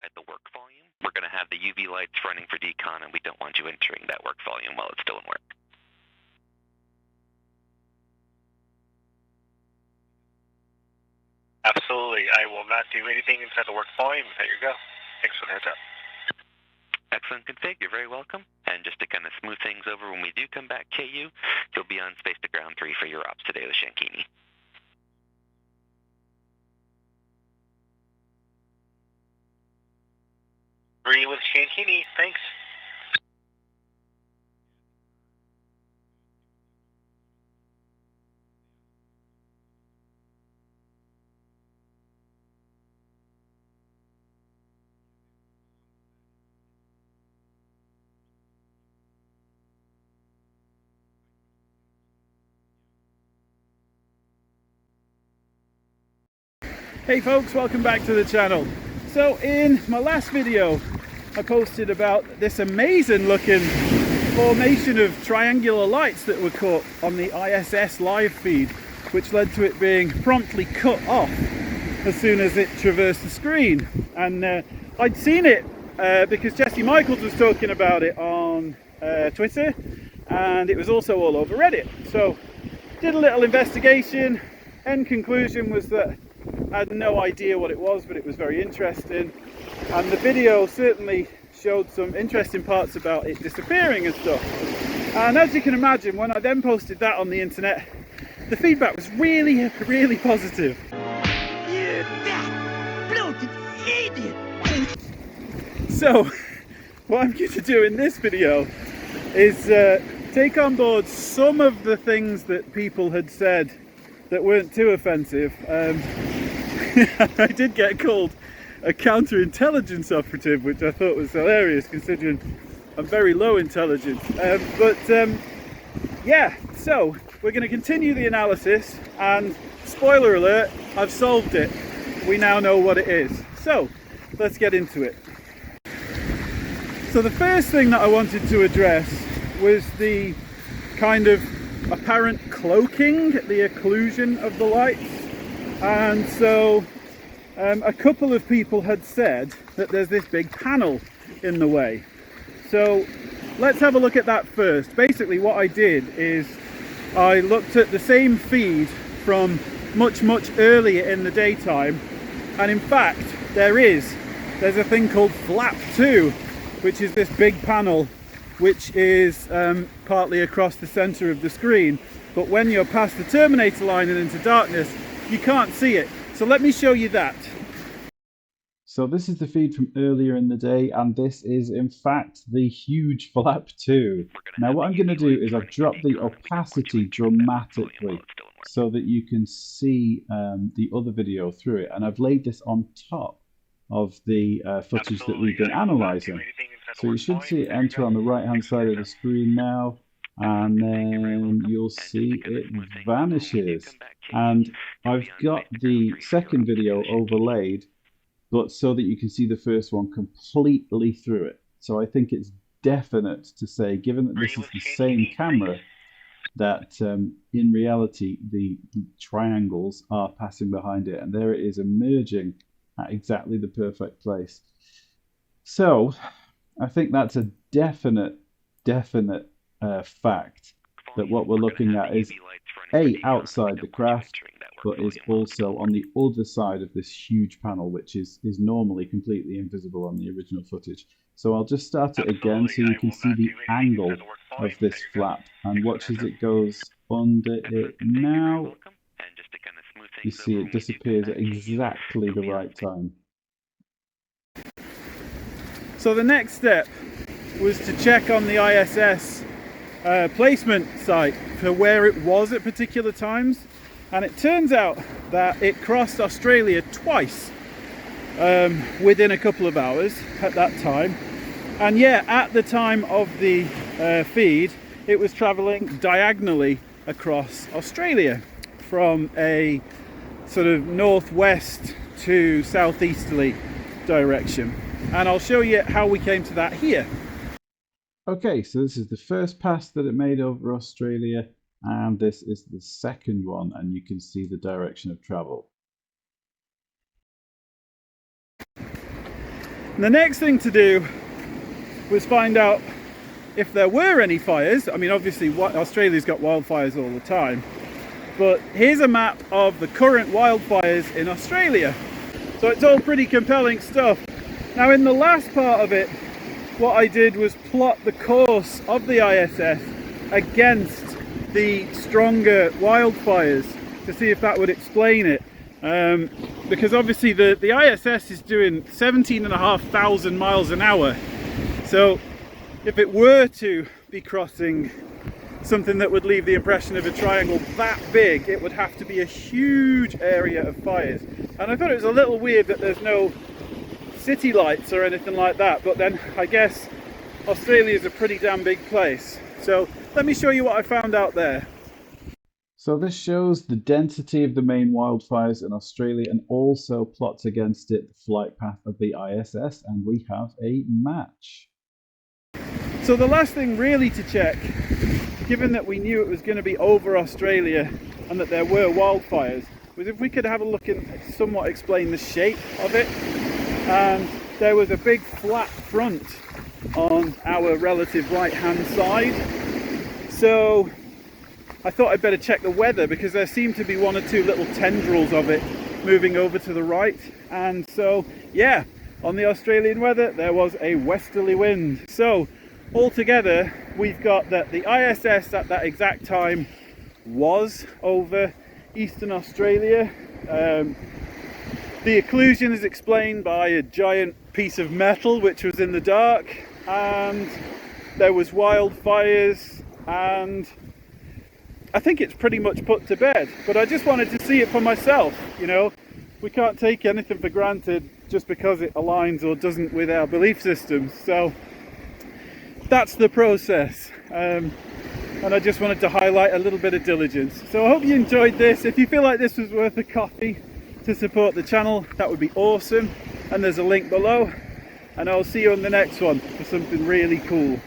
At the work volume, we're going to have the UV lights running for decon, and we don't want you entering that work volume while it's still in work. Absolutely. I will not do anything inside the work volume. There you go. Thanks for the heads up. Excellent config. You're very welcome. And just to kind of smooth things over, when we do come back KU, you'll be on space to ground 3 for your ops today with Shankini. Agree with Shankini. Thanks. Hey folks, welcome back to the channel. So in my last video I posted about this amazing looking formation of triangular lights that were caught on the ISS live feed, which led to it being promptly cut off as soon as it traversed the screen. And I'd seen it because Jesse Michaels was talking about it on Twitter, and it was also all over Reddit. So did a little investigation. End conclusion was that I had no idea what it was, but it was very interesting, and the video certainly showed some interesting parts about it disappearing and stuff. And as you can imagine, when I then posted that on the internet, the feedback was really, really positive. You fat, bloated idiot! So what I'm going to do in this video is take on board some of the things that people had said that weren't too offensive. I did get called a counterintelligence operative, which I thought was hilarious considering I'm very low intelligence. Yeah, so we're going to continue the analysis, and spoiler alert, I've solved it. We now know what it is. So let's get into it. So the first thing that I wanted to address was the kind of apparent cloaking, the occlusion of the lights. And so a couple of people had said that there's this big panel in the way. So let's have a look at that first. Basically what I did is I looked at the same feed from much earlier in the daytime, and in fact there's a thing called flap 2, which is this big panel which is partly across the center of the screen, but when you're past the terminator line and into darkness, you can't see it. So let me show you that. So this is the feed from earlier in the day, and this is in fact the huge flap 2. Now what I'm going to do is I've dropped the opacity dramatically so that you can see the other video through it, and I've laid this on top of the footage that we've been analysing. So you should see it enter on the right hand side of the screen now, and then you'll see it vanishes. And I've got the second video overlaid, but so that you can see the first one completely through it. So I think it's definite to say, given that this is the same camera, that in reality the triangles are passing behind it, and there it is emerging at exactly the perfect place. So I think that's a definite fact that what we're looking at is A, outside the craft, but is also on the other side of this huge panel, which is normally completely invisible on the original footage. So I'll just start it again so you can see the angle of this flap, and watch as it goes under it now. You see it disappears at exactly the right time. So the next step was to check on the ISS placement site for where it was at particular times, and it turns out that it crossed Australia twice within a couple of hours at that time. And yeah, at the time of the feed, it was traveling diagonally across Australia from a sort of northwest to southeasterly direction. And I'll show you how we came to that here. Okay, so this is the first pass that it made over Australia, and this is the second one, and you can see the direction of travel. And the next thing to do was find out if there were any fires. I mean, obviously Australia's got wildfires all the time, but here's a map of the current wildfires in Australia. So it's all pretty compelling stuff. Now in the last part of it, what I did was plot the course of the ISS against the stronger wildfires to see if that would explain it. Because obviously the ISS is doing 17,500 miles an hour. So if it were to be crossing something that would leave the impression of a triangle that big, it would have to be a huge area of fires. And I thought it was a little weird that there's no city lights or anything like that, but then I guess Australia is a pretty damn big place. So let me show you what I found out there. So this shows the density of the main wildfires in Australia and also plots against it the flight path of the ISS, and we have a match. So the last thing really to check, given that we knew it was going to be over Australia and that there were wildfires, was if we could have a look and somewhat explain the shape of it. And there was a big flat front on our relative right hand side. So I thought I'd better check the weather, because there seemed to be one or two little tendrils of it moving over to the right. And so, yeah, on the Australian weather, there was a westerly wind. So altogether, we've got that the ISS at that exact time was over Eastern Australia. The occlusion is explained by a giant piece of metal which was in the dark, and there was wildfires, and I think it's pretty much put to bed. But I just wanted to see it for myself. You know, we can't take anything for granted just because it aligns or doesn't with our belief systems. So that's the process, and I just wanted to highlight a little bit of diligence. So I hope you enjoyed this. If you feel like this was worth a coffee to support the channel, that would be awesome, and there's a link below, and I'll see you on the next one for something really cool.